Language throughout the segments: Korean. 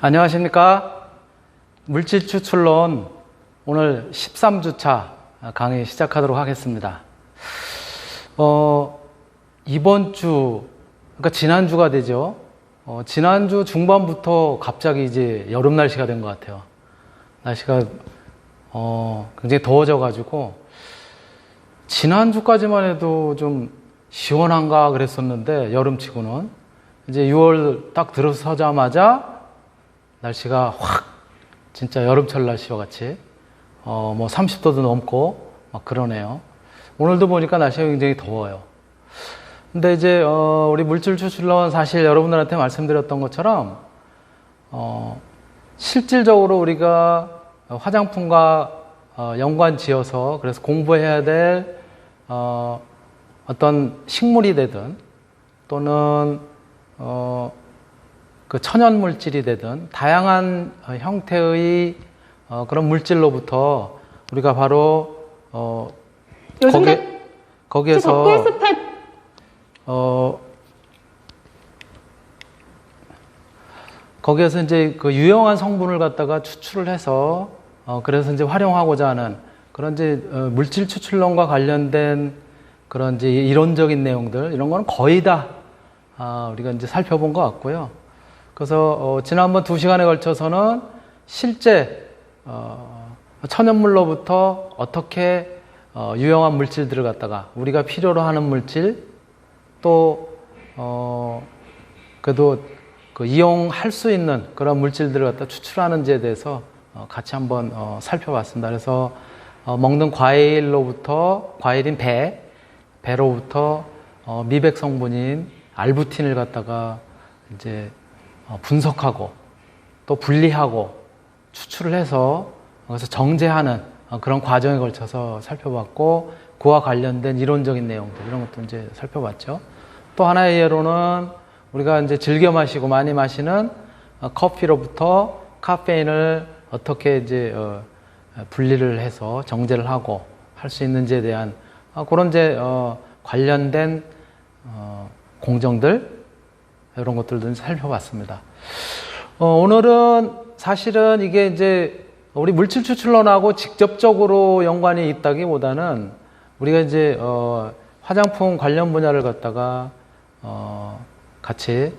안녕하십니까. 물질 추출론 오늘 13주차 강의 시작하도록 하겠습니다. 이번 주, 그러니까 지난주가 되죠. 지난주 중반부터 갑자기 이제 여름 날씨가 된 것 같아요. 날씨가 굉장히 더워져가지고 지난주까지만 해도 좀 시원한가 그랬었는데 여름치고는 이제 6월 딱 들어서자마자 날씨가 확 진짜 여름철 날씨와 같이 뭐 30도도 넘고 막 그러네요. 오늘도 보니까 날씨가 굉장히 더워요. 근데 이제 우리 물질 추출론 사실 여러분들한테 말씀드렸던 것처럼 실질적으로 우리가 화장품과 연관 지어서 그래서 공부해야 될 어떤 식물이 되든 또는 그 천연 물질이 되든 다양한 형태의 그런 물질로부터 우리가 바로 거기에서 거기에서 이제 그 유용한 성분을 갖다가 추출을 해서 그래서 이제 활용하고자 하는 그런 이제 물질 추출론과 관련된 그런 이제 이론적인 내용들 이런 거는 거의 다 우리가 이제 살펴본 것 같고요. 그래서 지난번 2시간에 걸쳐서는 실제 천연물로부터 어떻게 유용한 물질들을 갖다가 우리가 필요로 하는 물질 또 그래도 그 이용할 수 있는 그런 물질들을 갖다 추출하는지에 대해서 같이 한번 살펴봤습니다. 그래서 먹는 과일로부터 과일인 배로부터 미백 성분인 알부틴을 갖다가 이제 분석하고 또 분리하고 추출을 해서 그래서 정제하는 그런 과정에 걸쳐서 살펴봤고 그와 관련된 이론적인 내용들 이런 것도 이제 살펴봤죠. 또 하나의 예로는 우리가 이제 즐겨 마시고 많이 마시는 커피로부터 카페인을 어떻게 이제 분리를 해서 정제를 하고 할 수 있는지에 대한 그런 이제 관련된 공정들 이런 것들도 살펴봤습니다. 오늘은 사실은 이게 이제 우리 물질 추출론하고 직접적으로 연관이 있다기보다는 우리가 이제 화장품 관련 분야를 갖다가 같이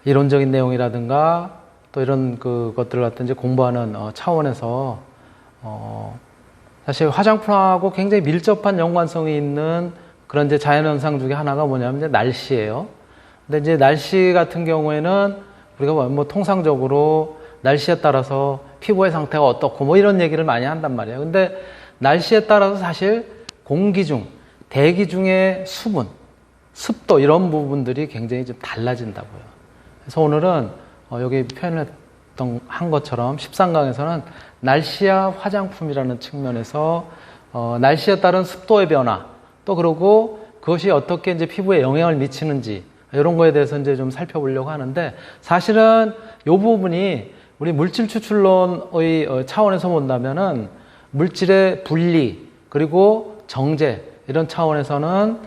이론적인 내용이라든가 또 이런 그것들을 갖다 이제 공부하는 차원에서 사실 화장품하고 굉장히 밀접한 연관성이 있는 그런 이제 자연현상 중에 하나가 뭐냐면 이제 날씨예요. 근데 이제 날씨 같은 경우에는 우리가 뭐 통상적으로 날씨에 따라서 피부의 상태가 어떻고 뭐 이런 얘기를 많이 한단 말이에요. 근데 날씨에 따라서 사실 공기 중, 대기 중의 수분, 습도 이런 부분들이 굉장히 좀 달라진다고요. 그래서 오늘은 여기 한 것처럼 13강에서는 날씨와 화장품이라는 측면에서 날씨에 따른 습도의 변화 또 그리고 그것이 어떻게 이제 피부에 영향을 미치는지 이런 거에 대해서 이제 좀 살펴보려고 하는데 사실은 이 부분이 우리 물질 추출론의 차원에서 본다면은 물질의 분리 그리고 정제 이런 차원에서는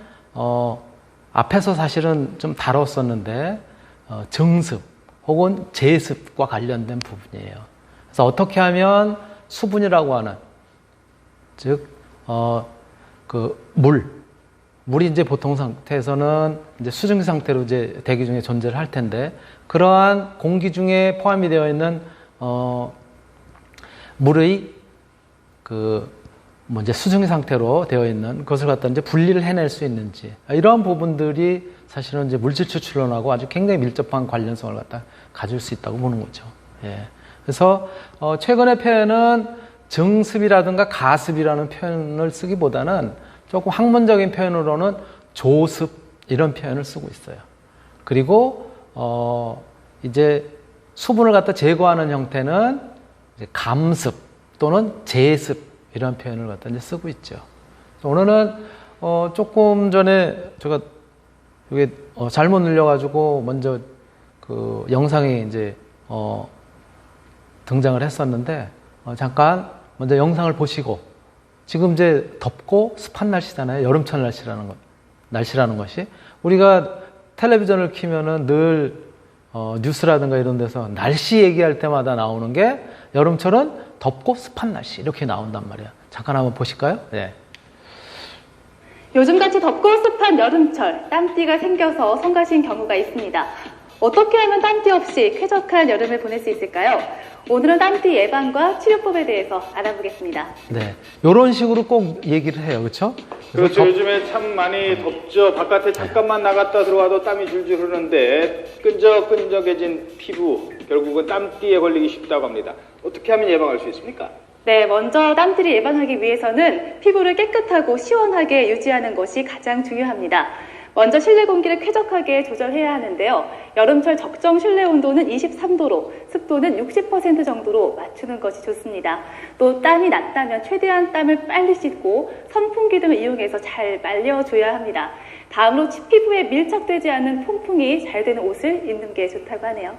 앞에서 사실은 좀 다뤘었는데 정습 혹은 제습과 관련된 부분이에요. 그래서 어떻게 하면 수분이라고 하는 즉 물이 이제 보통 상태에서는 이제 수증기 상태로 이제 대기 중에 존재를 할 텐데 그러한 공기 중에 포함이 되어 있는 물의 이제 수증기 상태로 되어 있는 그것을 갖다 이제 분리를 해낼 수 있는지 이러한 부분들이 사실은 이제 물질 추출론하고 아주 굉장히 밀접한 관련성을 갖다 가질 수 있다고 보는 거죠. 예. 그래서 최근의 표현은 정습이라든가 가습이라는 표현을 쓰기보다는 조금 학문적인 표현으로는 조습 이런 표현을 쓰고 있어요. 그리고 이제 수분을 갖다 제거하는 형태는 이제 감습 또는 제습 이런 표현을 갖다 이제 쓰고 있죠. 오늘은 조금 전에 제가 이게 잘못 눌려가지고 먼저 그 영상이 이제 등장을 했었는데 잠깐 먼저 영상을 보시고 지금 이제 덥고 습한 날씨잖아요. 여름철 날씨라는 것이 우리가 텔레비전을 켜면은 늘 뉴스라든가 이런 데서 날씨 얘기할 때마다 나오는 게 여름철은 덥고 습한 날씨 이렇게 나온단 말이에요. 잠깐 한번 보실까요? 네. 요즘같이 덥고 습한 여름철, 땀띠가 생겨서 성가신 경우가 있습니다. 어떻게 하면 땀띠 없이 쾌적한 여름을 보낼 수 있을까요? 오늘은 땀띠 예방과 치료법에 대해서 알아보겠습니다. 네, 이런 식으로 꼭 얘기를 해요, 그렇죠? 그렇죠. 요즘에 참 많이 덥죠. 바깥에 잠깐만 나갔다 들어와도 땀이 줄줄 흐르는데 끈적끈적해진 피부, 결국은 땀띠에 걸리기 쉽다고 합니다. 어떻게 하면 예방할 수 있습니까? 네, 먼저 땀띠를 예방하기 위해서는 피부를 깨끗하고 시원하게 유지하는 것이 가장 중요합니다. 먼저 실내 공기를 쾌적하게 조절해야 하는데요. 여름철 적정 실내 온도는 23도로 습도는 60% 정도로 맞추는 것이 좋습니다. 또 땀이 났다면 최대한 땀을 빨리 씻고 선풍기 등을 이용해서 잘 말려줘야 합니다. 다음으로 피부에 밀착되지 않는 통풍이 잘 되는 옷을 입는 게 좋다고 하네요.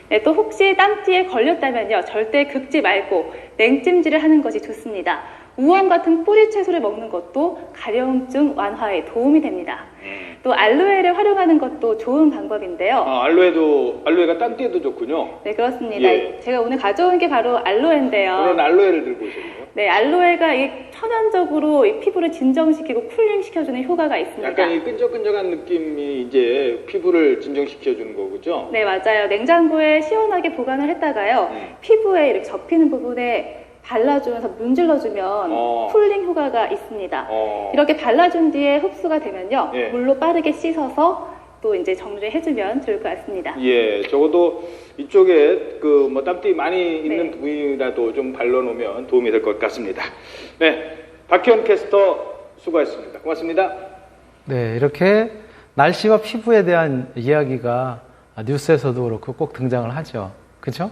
네, 또 혹시 땀띠에 걸렸다면요. 절대 긁지 말고 냉찜질을 하는 것이 좋습니다. 우엉 같은 뿌리 채소를 먹는 것도 가려움증 완화에 도움이 됩니다. 또 알로에를 활용하는 것도 좋은 방법인데요. 알로에가 땀띠에도 좋군요. 네, 그렇습니다. 예. 제가 오늘 가져온 게 바로 알로에인데요. 그런 알로에를 들고 오셨네요. 네, 알로에가 천연적으로 이 피부를 진정시키고 쿨링시켜주는 효과가 있습니다. 약간 이 끈적끈적한 느낌이 이제 피부를 진정시켜주는 거죠? 네, 맞아요. 냉장고에 시원하게 보관을 했다가요. 피부에 이렇게 접히는 부분에 발라주면서 문질러주면 쿨링 효과가 있습니다. 이렇게 발라준 뒤에 흡수가 되면요. 예. 물로 빠르게 씻어서 또 이제 정리를 해주면 좋을 것 같습니다. 예, 적어도 이쪽에 뭐 땀띠 많이 있는 네. 부위라도 좀 발라놓으면 도움이 될 것 같습니다. 네, 박희원 캐스터 수고하셨습니다. 고맙습니다. 네, 이렇게 날씨와 피부에 대한 이야기가 뉴스에서도 그렇고 꼭 등장을 하죠. 그렇죠?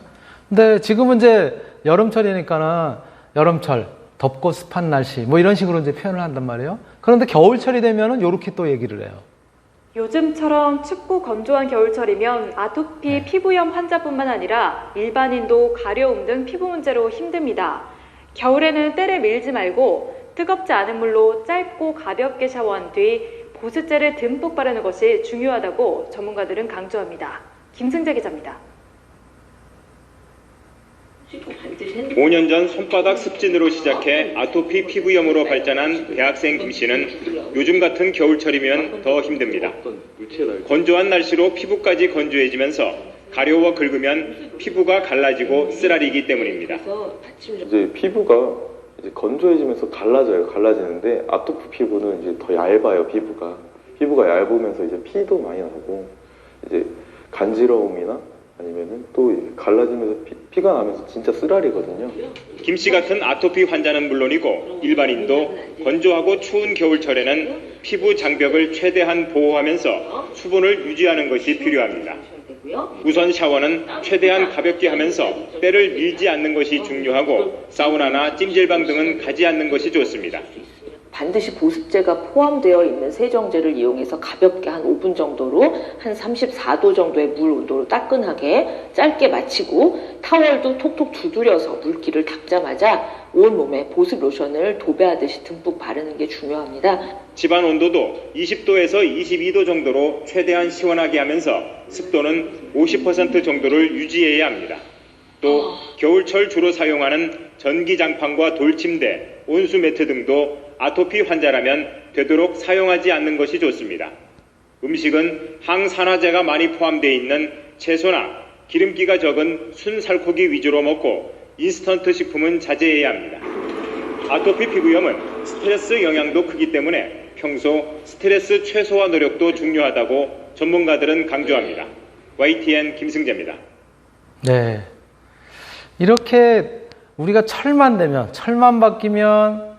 근데 지금은 이제 여름철이니까는 여름철, 덥고 습한 날씨 뭐 이런 식으로 이제 표현을 한단 말이에요. 그런데 겨울철이 되면은 요렇게 또 얘기를 해요. 요즘처럼 춥고 건조한 겨울철이면 아토피 피부염 환자뿐만 아니라 일반인도 가려움 등 피부 문제로 힘듭니다. 겨울에는 때를 밀지 말고 뜨겁지 않은 물로 짧고 가볍게 샤워한 뒤 보습제를 듬뿍 바르는 것이 중요하다고 전문가들은 강조합니다. 김승재 기자입니다. 5년 전 손바닥 습진으로 시작해 아토피 피부염으로 발전한 대학생 김 씨는 요즘 같은 겨울철이면 더 힘듭니다. 건조한 날씨로 피부까지 건조해지면서 가려워 긁으면 피부가 갈라지고 쓰라리기 때문입니다. 이제 피부가 이제 건조해지면서 갈라지는데 아토피 피부는 이제 더 얇아요. 피부가 얇으면서 이제 피도 많이 나고 이제 간지러움이나 아니면은 또 갈라지면서 피가 나면서 진짜 쓰라리거든요. 김 씨 같은 아토피 환자는 물론이고 일반인도 건조하고 추운 겨울철에는 피부 장벽을 최대한 보호하면서 수분을 유지하는 것이 필요합니다. 우선 샤워는 최대한 가볍게 하면서 때를 밀지 않는 것이 중요하고 사우나나 찜질방 등은 가지 않는 것이 좋습니다. 반드시 보습제가 포함되어 있는 세정제를 이용해서 가볍게 한 5분 정도로 한 34도 정도의 물 온도로 따끈하게 짧게 마치고 타월도 톡톡 두드려서 물기를 닦자마자 온몸에 보습 로션을 도배하듯이 듬뿍 바르는 게 중요합니다. 집안 온도도 20도에서 22도 정도로 최대한 시원하게 하면서 습도는 50% 정도를 유지해야 합니다. 또 겨울철 주로 사용하는 전기장판과 돌침대, 온수 매트 등도 아토피 환자라면 되도록 사용하지 않는 것이 좋습니다. 음식은 항산화제가 많이 포함되어 있는 채소나 기름기가 적은 순살코기 위주로 먹고 인스턴트 식품은 자제해야 합니다. 아토피 피부염은 스트레스 영향도 크기 때문에 평소 스트레스 최소화 노력도 중요하다고 전문가들은 강조합니다. YTN 김승재입니다. 네. 이렇게 우리가 철만 바뀌면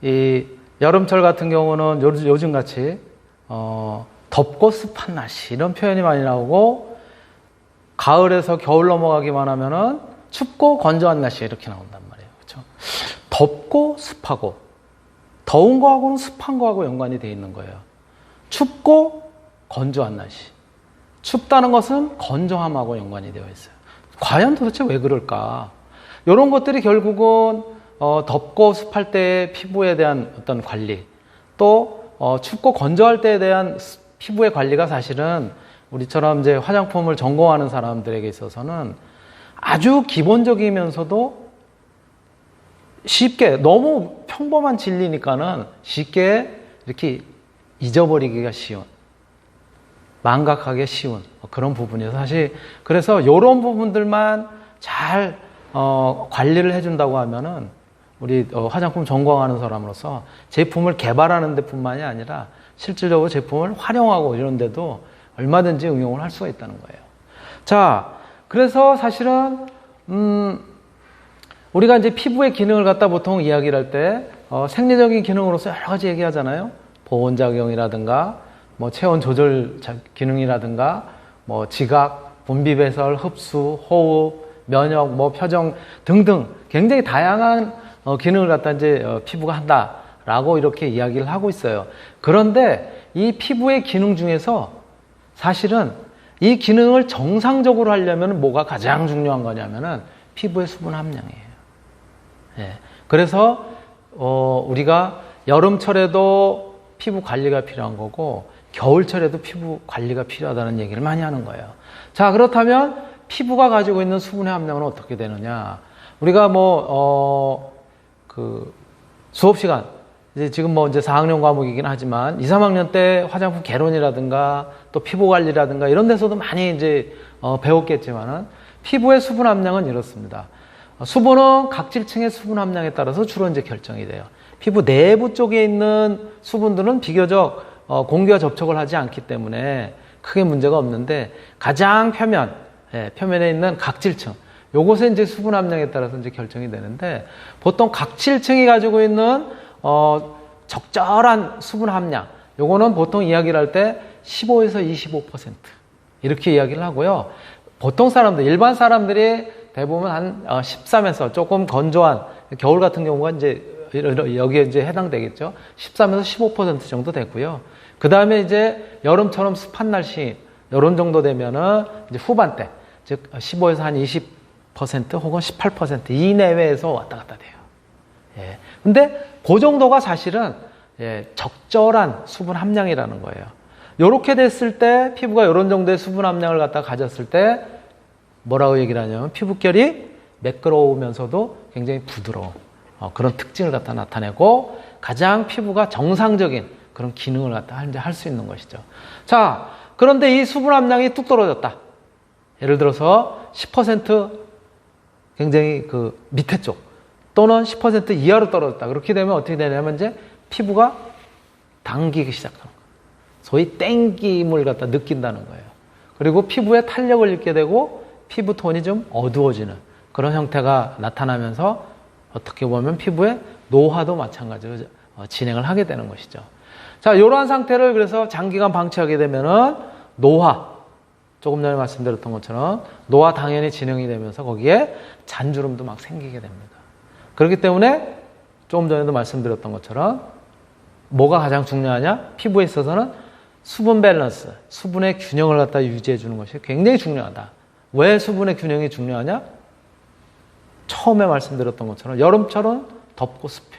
이 여름철 같은 경우는 요즘같이 덥고 습한 날씨 이런 표현이 많이 나오고 가을에서 겨울 넘어가기만 하면은 춥고 건조한 날씨 이렇게 나온단 말이에요. 그렇죠? 덥고 습하고 더운 거하고는 습한 거하고 연관이 돼 있는 거예요. 춥고 건조한 날씨. 춥다는 것은 건조함하고 연관이 되어 있어요. 과연 도대체 왜 그럴까? 이런 것들이 결국은 덥고 습할 때의 피부에 대한 어떤 관리, 또 춥고 건조할 때에 대한 피부의 관리가 사실은 우리처럼 이제 화장품을 전공하는 사람들에게 있어서는 아주 기본적이면서도 쉽게, 너무 평범한 진리니까는 쉽게 이렇게 잊어버리기가 쉬운, 망각하기 쉬운 그런 부분이에요. 사실 그래서 이런 부분들만 잘 관리를 해준다고 하면은 우리 화장품 전공하는 사람으로서 제품을 개발하는 데뿐만이 아니라 실질적으로 제품을 활용하고 이런 데도 얼마든지 응용을 할 수가 있다는 거예요. 자, 그래서 사실은 우리가 이제 피부의 기능을 갖다 보통 이야기를 할 때 생리적인 기능으로서 여러 가지 얘기하잖아요. 보온작용이라든가 뭐 체온 조절 기능이라든가 뭐 지각, 분비 배설, 흡수, 호흡, 면역, 뭐 표정 등등 굉장히 다양한 기능을 갖다 이제 피부가 한다라고 이렇게 이야기를 하고 있어요. 그런데 이 피부의 기능 중에서 사실은 이 기능을 정상적으로 하려면 뭐가 가장 중요한 거냐면은 피부의 수분 함량이에요. 예. 그래서 우리가 여름철에도 피부 관리가 필요한 거고 겨울철에도 피부 관리가 필요하다는 얘기를 많이 하는 거예요. 자, 그렇다면 피부가 가지고 있는 수분의 함량은 어떻게 되느냐? 우리가 수업 시간, 이제 지금 이제 4학년 과목이긴 하지만 2, 3학년 때 화장품 개론이라든가 또 피부 관리라든가 이런 데서도 많이 이제 배웠겠지만은 피부의 수분 함량은 이렇습니다. 수분은 각질층의 수분 함량에 따라서 주로 이제 결정이 돼요. 피부 내부 쪽에 있는 수분들은 비교적 공기와 접촉을 하지 않기 때문에 크게 문제가 없는데 가장 표면에 있는 각질층, 요것에 이제 수분 함량에 따라서 이제 결정이 되는데 보통 각질층이 가지고 있는 적절한 수분 함량, 요거는 보통 이야기를 할 때 15에서 25% 이렇게 이야기를 하고요. 보통 사람들, 일반 사람들이 대부분 한 13에서 조금 건조한 겨울 같은 경우가 이제 여기에 이제 해당되겠죠. 13에서 15% 정도 되고요. 그 다음에 이제 여름처럼 습한 날씨 이런 정도 되면은 이제 후반대, 즉 15에서 한 20% 혹은 18% 이내외에서 왔다 갔다 돼요. 예. 근데 그 정도가 사실은 적절한 수분 함량이라는 거예요. 요렇게 됐을 때 피부가 이런 정도의 수분 함량을 갖다 가졌을 때 뭐라고 얘기를 하냐면 피부결이 매끄러우면서도 굉장히 부드러운 그런 특징을 갖다 나타내고 가장 피부가 정상적인 그런 기능을 갖다 할 수 있는 것이죠. 자, 그런데 이 수분 함량이 뚝 떨어졌다. 예를 들어서 10% 굉장히 그 밑에 쪽 또는 10% 이하로 떨어졌다. 그렇게 되면 어떻게 되냐면 이제 피부가 당기기 시작하는 거예요. 소위 땡김을 갖다 느낀다는 거예요. 그리고 피부에 탄력을 잃게 되고 피부톤이 좀 어두워지는 그런 형태가 나타나면서 어떻게 보면 피부의 노화도 마찬가지로 진행을 하게 되는 것이죠. 자, 이러한 상태를 그래서 장기간 방치하게 되면은 노화, 조금 전에 말씀드렸던 것처럼 노화 당연히 진행이 되면서 거기에 잔주름도 막 생기게 됩니다. 그렇기 때문에 조금 전에도 말씀드렸던 것처럼 뭐가 가장 중요하냐? 피부에 있어서는 수분 밸런스, 수분의 균형을 갖다 유지해 주는 것이 굉장히 중요하다. 왜 수분의 균형이 중요하냐? 처음에 말씀드렸던 것처럼 여름철은 덥고 습해.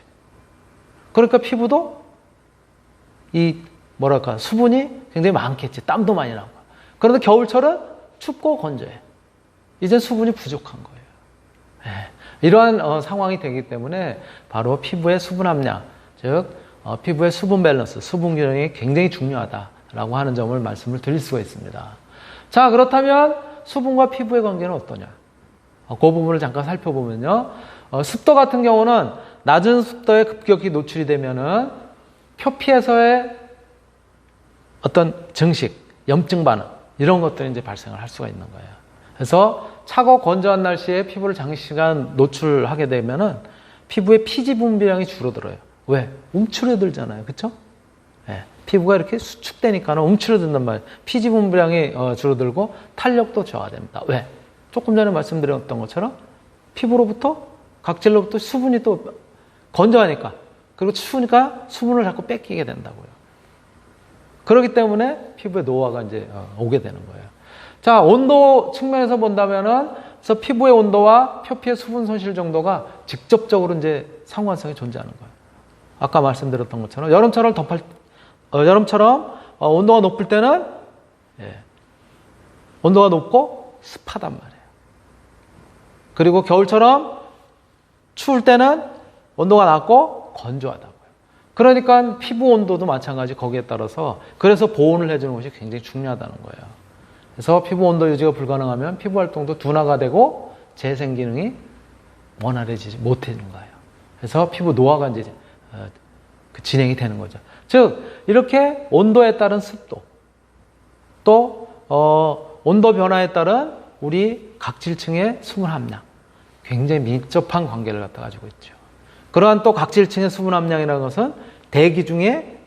그러니까 피부도 수분이 굉장히 많겠지. 땀도 많이 나고. 그런데 겨울철은 춥고 건조해. 이제 수분이 부족한 거예요. 이러한 상황이 되기 때문에 바로 피부의 수분 함량, 즉 피부의 수분 밸런스, 수분 균형이 굉장히 중요하다라고 하는 점을 말씀을 드릴 수가 있습니다. 자, 그렇다면 수분과 피부의 관계는 어떠냐? 그 부분을 잠깐 살펴보면요. 습도 같은 경우는 낮은 습도에 급격히 노출이 되면은 표피에서의 어떤 증식, 염증 반응 이런 것들이 이제 발생을 할 수가 있는 거예요. 그래서 차고 건조한 날씨에 피부를 장시간 노출하게 되면은 피부의 피지 분비량이 줄어들어요. 왜? 움츠러들잖아요. 그렇죠? 피부가 이렇게 수축되니까는 움츠러든단 말이에요. 피지 분비량이 줄어들고 탄력도 저하됩니다. 왜? 조금 전에 말씀드렸던 것처럼 피부로부터 각질로부터 수분이 또 건조하니까 그리고 추우니까 수분을 자꾸 뺏기게 된다고요. 그렇기 때문에 피부에 노화가 이제 오게 되는 거예요. 자, 온도 측면에서 본다면은 그래서 피부의 온도와 표피의 수분 손실 정도가 직접적으로 이제 상관성이 존재하는 거예요. 아까 말씀드렸던 것처럼 여름처럼 온도가 높을 때는 온도가 높고 습하단 말이에요. 그리고 겨울처럼 추울 때는 온도가 낮고 건조하다고요. 그러니까 피부 온도도 마찬가지 거기에 따라서 그래서 보온을 해주는 것이 굉장히 중요하다는 거예요. 그래서 피부 온도 유지가 불가능하면 피부 활동도 둔화가 되고 재생 기능이 원활해지지 못하는 거예요. 그래서 피부 노화가 이제 진행이 되는 거죠. 즉 이렇게 온도에 따른 습도 또 온도 변화에 따른 우리 각질층의 수분 함량 굉장히 밀접한 관계를 갖다 가지고 있죠. 그러한 또 각질층의 수분 함량이라는 것은 대기 중에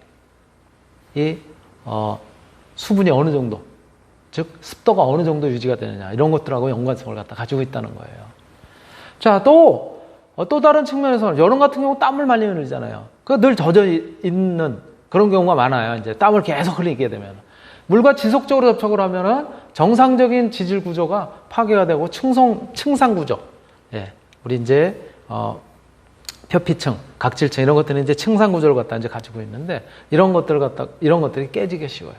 이 수분이 어느 정도, 즉 습도가 어느 정도 유지가 되느냐 이런 것들하고 연관성을 갖다 가지고 있다는 거예요. 자, 또 다른 측면에서는 여름 같은 경우 땀을 많이 흘리잖아요. 늘 젖어 있는 그런 경우가 많아요. 이제 땀을 계속 흘리게 되면 물과 지속적으로 접촉을 하면은 정상적인 지질 구조가 파괴가 되고 층상 구조, 예, 우리 이제 표피층, 각질층 이런 것들은 이제 층상 구조를 갖다 이제 가지고 있는데 이런 것들이 깨지기 쉬워요.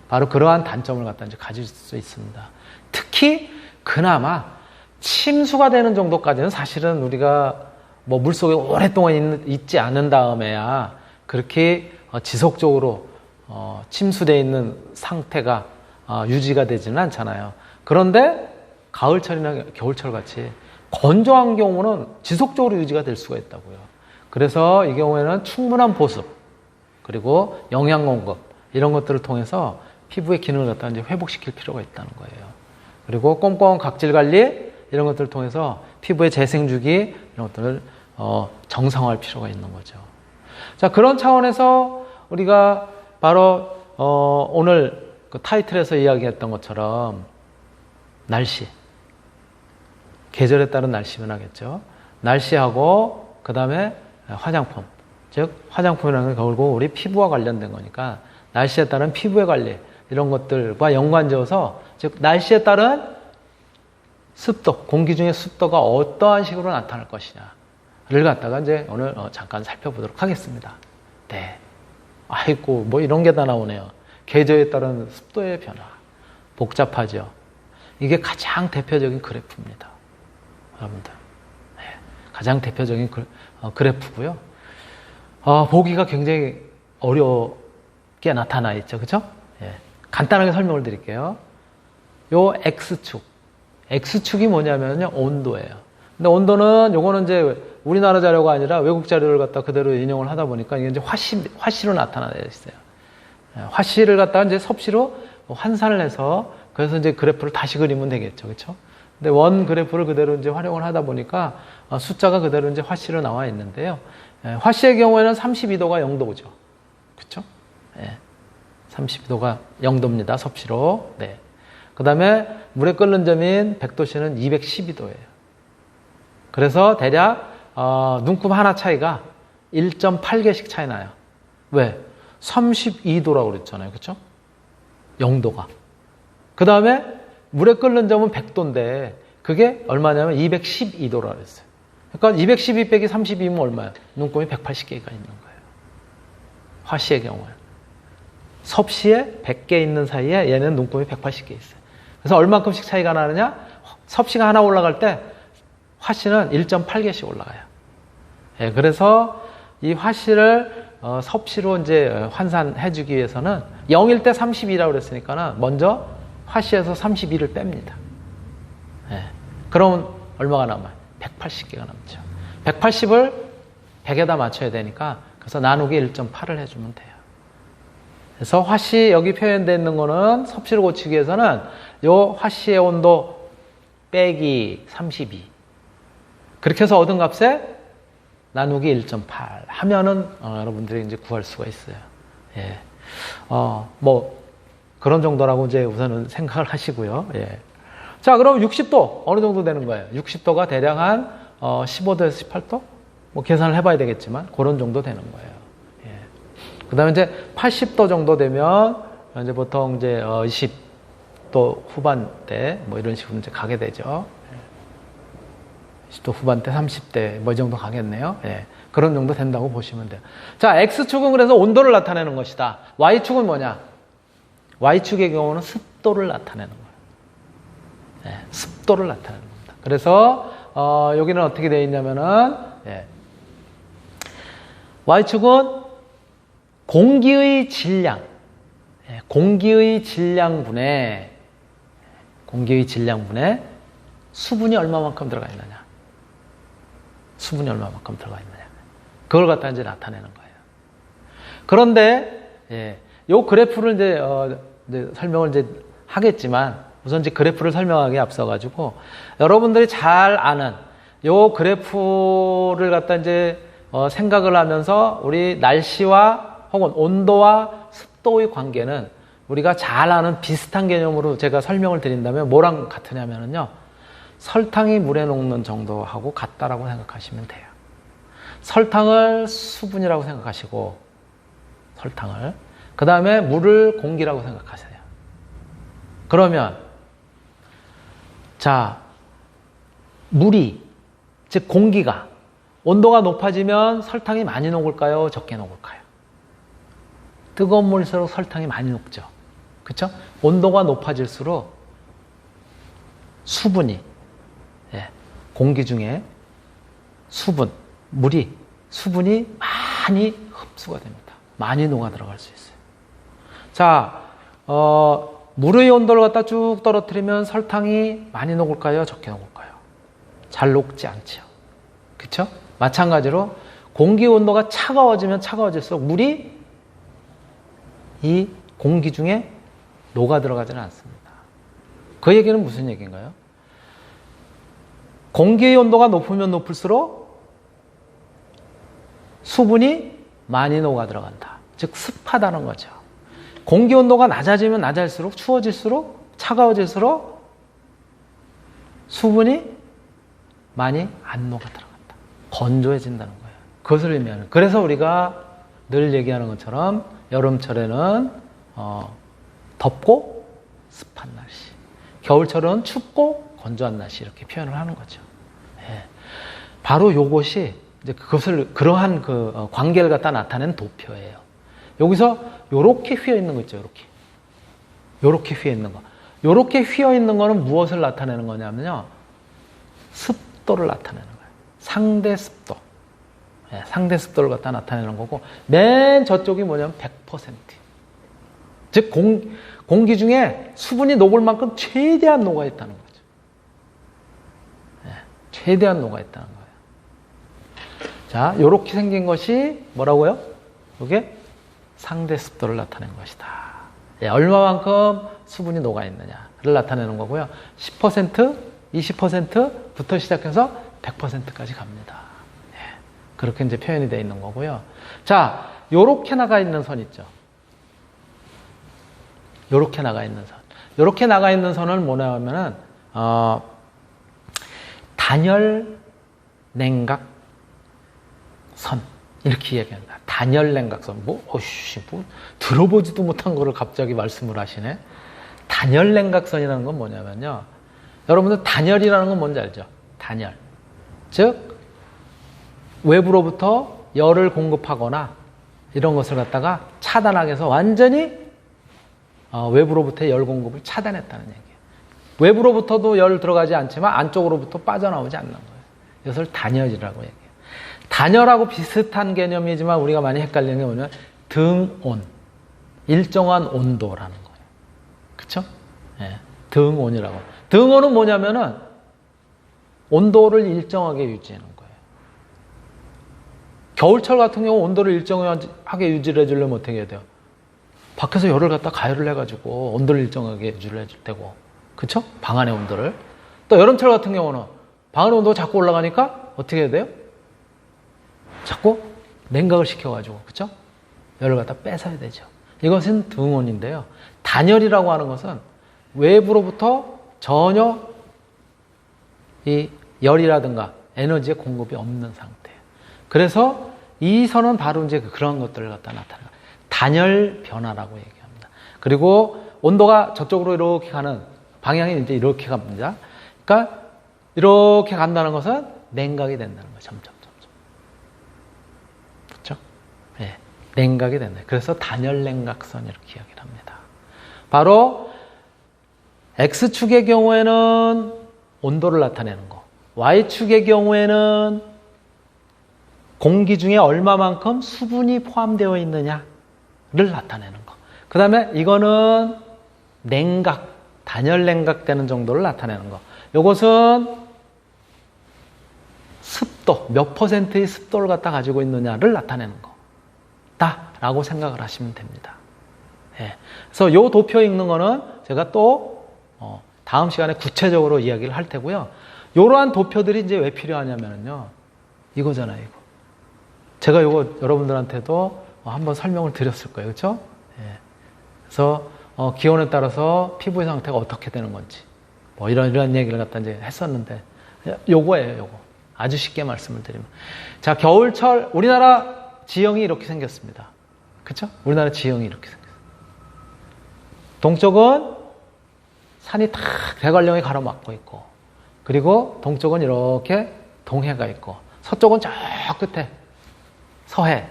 바로 그러한 단점을 갖다 이제 가질 수 있습니다. 특히 그나마 침수가 되는 정도까지는 사실은 우리가 뭐 물속에 오랫동안 있지 않은 다음에야 그렇게 지속적으로 침수되어 있는 상태가 유지가 되지는 않잖아요. 그런데 가을철이나 겨울철 같이 건조한 경우는 지속적으로 유지가 될 수가 있다고요. 그래서 이 경우에는 충분한 보습 그리고 영양 공급 이런 것들을 통해서 피부의 기능을 갖다 이제 회복시킬 필요가 있다는 거예요. 그리고 꼼꼼한 각질 관리 이런 것들을 통해서 피부의 재생 주기 이런 것들을 정상화할 필요가 있는 거죠. 자, 그런 차원에서 우리가 바로 오늘 그 타이틀에서 이야기했던 것처럼 날씨, 계절에 따른 날씨 변화겠죠. 날씨하고 그 다음에 화장품, 즉 화장품이라는 게 결국 우리 피부와 관련된 거니까 날씨에 따른 피부의 관리 이런 것들과 연관지어서 즉 날씨에 따른 습도, 공기 중의 습도가 어떠한 식으로 나타날 것이냐를 갖다가 이제 오늘 잠깐 살펴보도록 하겠습니다. 네. 아이고, 뭐 이런 게 다 나오네요. 계절에 따른 습도의 변화. 복잡하죠. 이게 가장 대표적인 그래프입니다. 여러분들. 네. 가장 대표적인 그래프고요. 보기가 굉장히 어렵게 나타나 있죠. 그쵸? 예. 간단하게 설명을 드릴게요. 요 X축. X축이 뭐냐면요, 온도예요. 근데 온도는 요거는 이제 우리나라 자료가 아니라 외국 자료를 갖다 그대로 인용을 하다 보니까 이게 이제 화씨로 나타나 있어요. 화씨를 갖다가 이제 섭씨로 환산을 해서 그래서 이제 그래프를 다시 그리면 되겠죠. 그렇죠? 근데 원 그래프를 그대로 이제 활용을 하다 보니까 숫자가 그대로 이제 화씨로 나와 있는데요. 화씨의 경우에는 32도가 0도죠. 그렇죠? 예. 32도가 0도입니다. 섭씨로. 네. 그 다음에 물에 끓는 점인 100도씨는 212도예요. 그래서 대략 눈곱 하나 차이가 1.8개씩 차이 나요. 왜? 32도라고 그랬잖아요. 그렇죠? 0도가. 그 다음에 물에 끓는 점은 100도인데 그게 얼마냐면 212도라고 그랬어요. 그러니까 212 빼기 32면 얼마예요? 눈곱이 180개가 있는 거예요. 화씨의 경우에. 섭씨에 100개 있는 사이에 얘는 눈곱이 180개 있어요. 그래서 얼만큼씩 차이가 나느냐? 섭씨가 하나 올라갈 때 화씨는 1.8개씩 올라가요. 예, 그래서 이 화씨를 섭씨로 이제 환산해주기 위해서는 0일 때 32라고 그랬으니까 먼저 화씨에서 32를 뺍니다. 예, 그러면 얼마가 남아요? 180개가 남죠. 180을 100에다 맞춰야 되니까 그래서 나누기 1.8을 해주면 돼요. 그래서 화씨 여기 표현되어 있는 거는 섭씨를 고치기 위해서는 요 화씨의 온도 빼기 32 그렇게 해서 얻은 값에 나누기 1.8 하면은 여러분들이 이제 구할 수가 있어요. 예. 뭐 그런 정도라고 이제 우선은 생각을 하시고요. 예. 자, 그럼 60도 어느 정도 되는 거예요? 60도가 대략 한 15도에서 18도? 뭐 계산을 해봐야 되겠지만 그런 정도 되는 거예요. 예. 그다음에 이제 80도 정도 되면 이제 보통 이제 20도 후반대 뭐 이런 식으로 이제 가게 되죠. 20도 후반대, 30대 뭐 이 정도 가겠네요. 예. 그런 정도 된다고 보시면 돼요. 자, X축은 그래서 온도를 나타내는 것이다. Y축은 뭐냐? Y축의 경우는 습도를 나타내는 거예요. 습도를 나타내는 겁니다. 그래서 여기는 어떻게 되어 있냐면은 Y축은 공기의 질량, 공기의 질량분에 수분이 얼마만큼 들어가 있느냐, 수분이 얼마만큼 들어가 있느냐, 그걸 갖다 이제 나타내는 거예요. 그런데 요 그래프를 이제 설명을 이제 하겠지만, 우선 이제 그래프를 설명하기에 앞서가지고 여러분들이 잘 아는 요 그래프를 갖다 이제 생각을 하면서 우리 날씨와 혹은 온도와 습도의 관계는 우리가 잘 아는 비슷한 개념으로 제가 설명을 드린다면 뭐랑 같으냐면요, 설탕이 물에 녹는 정도하고 같다라고 생각하시면 돼요. 설탕을 수분이라고 생각하시고, 설탕을, 그 다음에 물을 공기라고 생각하세요. 그러면 자, 물이, 즉 공기가 온도가 높아지면 설탕이 많이 녹을까요? 적게 녹을까요? 뜨거운 물일수록 설탕이 많이 녹죠. 그렇죠? 온도가 높아질수록 수분이, 공기 중에 수분이 많이 흡수가 됩니다. 많이 녹아 들어갈 수 있어요. 자, 물의 온도를 갖다 쭉 떨어뜨리면 설탕이 많이 녹을까요? 적게 녹을까요? 잘 녹지 않죠. 그렇죠? 마찬가지로 공기 온도가 차가워지면 차가워질수록 물이 이 공기 중에 녹아 들어가지는 않습니다. 그 얘기는 무슨 얘기인가요? 공기의 온도가 높으면 높을수록 수분이 많이 녹아 들어간다. 즉 습하다는 거죠. 공기 온도가 낮아지면 낮아질수록, 추워질수록, 차가워질수록 수분이 많이 안 녹아 들어간다. 건조해진다는 거예요. 그것을 의미하는. 그래서 우리가 늘 얘기하는 것처럼 여름철에는 덥고 습한 날씨, 겨울철은 춥고 건조한 날씨, 이렇게 표현을 하는 거죠. 바로 요것이 이제 그러한 그 관계를 갖다 나타낸 도표예요. 여기서 요렇게 휘어 있는 거 있죠, 요렇게 휘어 있는 거. 요렇게 휘어 있는 거는 무엇을 나타내는 거냐면요, 습도를 나타내는 거예요. 상대 습도. 상대 습도를 갖다 나타내는 거고, 맨 저쪽이 뭐냐면 100%. 즉, 공기 중에 수분이 녹을 만큼 최대한 녹아 있다는 거죠. 최대한 녹아 있다는 거예요. 자, 요렇게 생긴 것이 뭐라고요? 이게 상대 습도를 나타낸 것이다. 얼마만큼 수분이 녹아 있느냐를 나타내는 거고요. 10%, 20%부터 시작해서 100%까지 갑니다. 그렇게 이제 표현이 되어 있는 거고요. 자, 요렇게 나가 있는 선 있죠. 요렇게 나가 있는 선. 요렇게 나가 있는 선은 뭐냐면은, 단열 냉각 선. 이렇게 얘기합니다. 단열 냉각선. 들어보지도 못한 거를 갑자기 말씀을 하시네. 단열 냉각선이라는 건 뭐냐면요, 여러분들 단열이라는 건 뭔지 알죠? 단열. 즉, 외부로부터 열을 공급하거나 이런 것을 갖다가 차단하기 위해서 완전히 외부로부터의 열 공급을 차단했다는 얘기예요. 외부로부터도 열 들어가지 않지만 안쪽으로부터 빠져나오지 않는 거예요. 이것을 단열이라고 얘기해요. 단열하고 비슷한 개념이지만 우리가 많이 헷갈리는 게 뭐냐면 등온, 일정한 온도라는 거예요. 그렇죠? 등온이라고. 등온은 뭐냐면은 온도를 일정하게 유지하는 거예요. 겨울철 같은 경우 온도를 일정하게 유지를 해주려면 어떻게 해야 돼요? 밖에서 열을 갖다 가열을 해가지고 온도를 일정하게 유지를 해줄 테고, 그쵸? 방 안의 온도를. 또 여름철 같은 경우는 방 안의 온도가 자꾸 올라가니까 어떻게 해야 돼요? 자꾸 냉각을 시켜가지고, 그쵸? 열을 갖다 뺏어야 되죠. 이것은 등온인데요. 단열이라고 하는 것은 외부로부터 전혀 이 열이라든가 에너지의 공급이 없는 상태예요. 그래서 이 선은 바로 이제 그런 것들을 갖다 나타내는 단열 변화라고 얘기합니다. 그리고 온도가 저쪽으로 이렇게 가는 방향이 이제 이렇게 갑니다. 그러니까 이렇게 간다는 것은 냉각이 된다는 거예요. 점점. 그렇죠? 네, 냉각이 된다. 그래서 단열 냉각선 이렇게 이야기를 합니다. 바로 X축의 경우에는 온도를 나타내는 거, Y축의 경우에는 공기 중에 얼마만큼 수분이 포함되어 있느냐를 나타내는 거. 그 다음에 이거는 냉각, 단열 냉각되는 정도를 나타내는 거. 이것은 습도, 몇 %의 습도를 갖다 가지고 있느냐를 나타내는 거다라고 생각을 하시면 됩니다. 예. 그래서 이 도표 읽는 거는 제가 또 다음 시간에 구체적으로 이야기를 할 테고요. 이러한 도표들이 이제 왜 필요하냐면요. 이거잖아요, 이거. 제가 이거 여러분들한테도 한번 설명을 드렸을 거예요. 그렇죠? 예. 그래서 기온에 따라서 피부의 상태가 어떻게 되는 건지 뭐 이런 얘기를 갖다 이제 했었는데 요거예요, 요거. 아주 쉽게 말씀을 드리면. 자, 겨울철 우리나라 지형이 이렇게 생겼습니다. 그렇죠? 우리나라 지형이 이렇게 생겼어요. 동쪽은 산이 탁 대관령이 가로막고 있고, 그리고 동쪽은 이렇게 동해가 있고, 서쪽은 저 끝에 서해,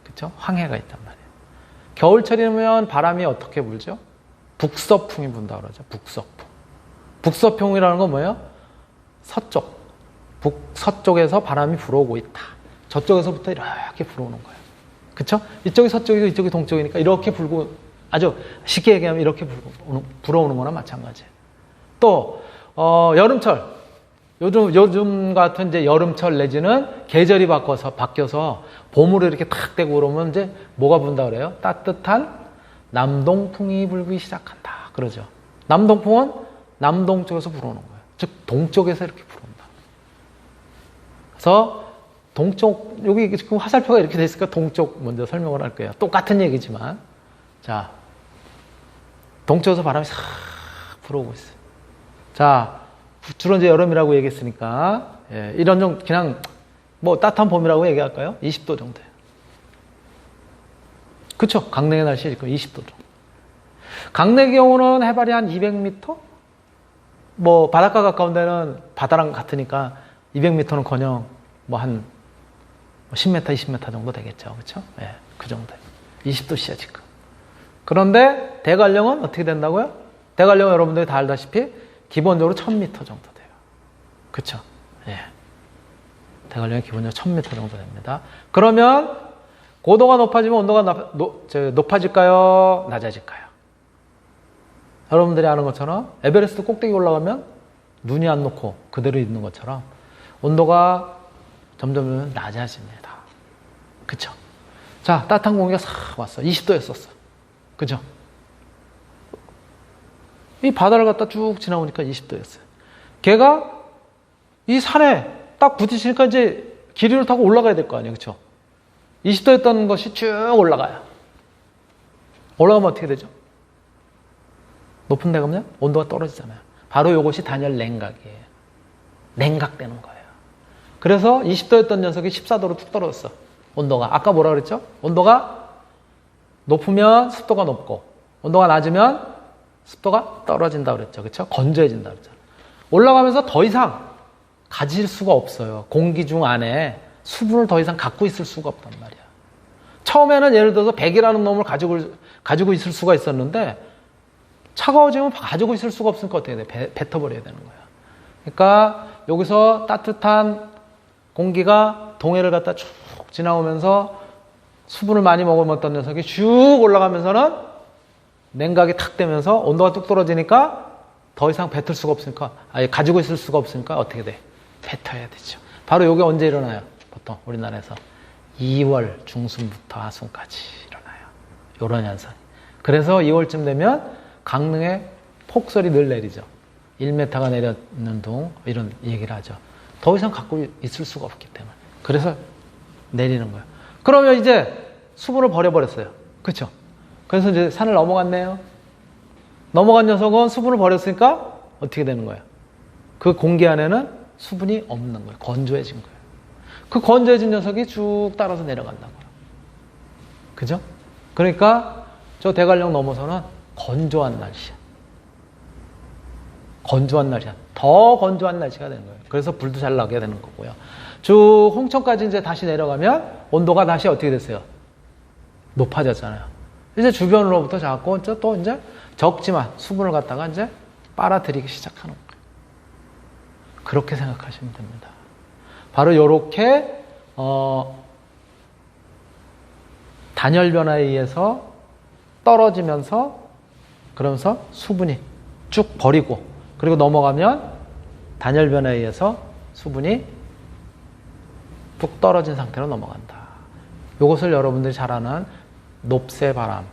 그렇죠? 황해가 있단 말이에요. 겨울철이면 바람이 어떻게 불죠? 북서풍이 분다 그러죠. 북서풍. 북서풍이라는 건 뭐예요? 서쪽, 북서쪽에서 바람이 불어오고 있다. 저쪽에서부터 이렇게 불어오는 거예요. 그렇죠? 이쪽이 서쪽이고 이쪽이 동쪽이니까 이렇게 불고, 아주 쉽게 얘기하면 이렇게 불어오는 거나 마찬가지예요. 또 여름철, 요즘 같은 이제 여름철 내지는 계절이 바뀌어서 봄으로 이렇게 탁 되고 그러면 이제 뭐가 분다 그래요? 따뜻한 남동풍이 불기 시작한다 그러죠. 남동풍은 남동쪽에서 불어오는 거예요. 즉 동쪽에서 이렇게 불어온다. 그래서 동쪽, 여기 지금 화살표가 이렇게 돼 있으니까 동쪽 먼저 설명을 할 거예요. 똑같은 얘기지만, 자, 동쪽에서 바람이 싹 불어오고 있어요. 자, 주로 이제 여름이라고 얘기했으니까, 예, 이런 좀 그냥 뭐 따뜻한 봄이라고 얘기할까요? 20도 정도예요. 그쵸? 강릉의 날씨 지금 20도 정도. 강릉의 경우는 해발이 한 200m? 뭐 바닷가 가까운 데는 바다랑 같으니까 200m는 커녕 뭐 한 10m, 20m 정도 되겠죠. 그쵸? 예, 그 정도. 20도씨야 지금. 그런데 대관령은 어떻게 된다고요? 대관령은 여러분들이 다 알다시피 기본적으로 1000m 정도 돼요. 그쵸? 예. 대관령이 기본적으로 1000m 정도 됩니다. 그러면 고도가 높아지면 온도가 높아질까요? 낮아질까요? 여러분들이 아는 것처럼 에베레스트 꼭대기 올라가면 눈이 안 녹고 그대로 있는 것처럼 온도가 점점 낮아집니다. 그쵸? 자, 따뜻한 공기가 싹 왔어. 20도였었어. 그죠? 이 바다를 갖다 쭉 지나오니까 20도였어요. 걔가 이 산에 딱 부딪히니까 이제 기류를 타고 올라가야 될 거 아니에요. 그쵸? 20도였던 것이 쭉 올라가요. 올라가면 어떻게 되죠? 높은 데 가면 온도가 떨어지잖아요. 바로 이것이 단열 냉각이에요. 냉각되는 거예요. 그래서 20도였던 녀석이 14도로 뚝 떨어졌어. 온도가. 아까 뭐라 그랬죠? 온도가 높으면 습도가 높고, 온도가 낮으면 습도가 떨어진다 그랬죠. 그렇죠? 건조해진다 그랬잖아요. 올라가면서 더 이상 가질 수가 없어요. 공기 중 안에 수분을 더 이상 갖고 있을 수가 없단 말이야. 처음에는 예를 들어서 100이라는 놈을 가지고 있을 수가 있었는데 차가워지면 가지고 있을 수가 없으니까 어떻게 돼? 뱉어버려야 되는 거야. 그러니까 여기서 따뜻한 공기가 동해를 갖다 쭉 지나오면서 수분을 많이 먹어먹던 녀석이 쭉 올라가면서는 냉각이 탁 되면서 온도가 뚝 떨어지니까 더 이상 뱉을 수가 없으니까, 아예 가지고 있을 수가 없으니까 어떻게 돼? 뱉어야 되죠. 바로 이게 언제 일어나요? 보통 우리나라에서 2월 중순부터 하순까지 일어나요. 이런 현상이. 그래서 2월쯤 되면 강릉에 폭설이 늘 내리죠. 1m가 내렸는 둥 이런 얘기를 하죠. 더 이상 갖고 있을 수가 없기 때문에. 그래서 내리는 거예요. 그러면 이제 수분을 버려버렸어요. 그렇죠? 그래서 이제 산을 넘어갔네요. 넘어간 녀석은 수분을 버렸으니까 어떻게 되는 거예요? 그 공기 안에는 수분이 없는 거예요. 건조해진 거예요. 그 건조해진 녀석이 쭉 따라서 내려간다고요. 그죠? 그러니까 저 대관령 넘어서는 건조한 날씨야. 건조한 날씨야. 더 건조한 날씨가 되는 거예요. 그래서 불도 잘 나게 되는 거고요. 쭉 홍천까지 이제 다시 내려가면 온도가 다시 어떻게 됐어요? 높아졌잖아요. 이제 주변으로부터 자꾸 또 이제 적지만 수분을 갖다가 이제 빨아들이기 시작하는 거예요. 그렇게 생각하시면 됩니다. 바로 이렇게 단열 변화에 의해서 떨어지면서 그러면서 수분이 쭉 버리고 그리고 넘어가면 단열 변화에 의해서 수분이 뚝 떨어진 상태로 넘어간다. 이것을 여러분들이 잘 아는 높새 바람,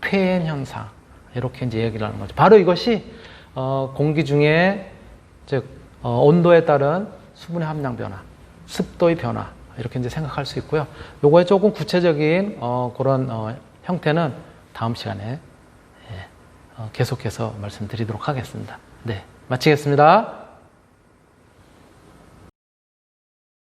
폐행 현상 이렇게 이제 얘기를 하는 거죠. 바로 이것이 공기 중에 즉 온도에 따른 수분의 함량 변화, 습도의 변화 이렇게 이제 생각할 수 있고요. 요거의 조금 구체적인 그런 형태는 다음 시간에 계속해서 말씀드리도록 하겠습니다. 네, 마치겠습니다.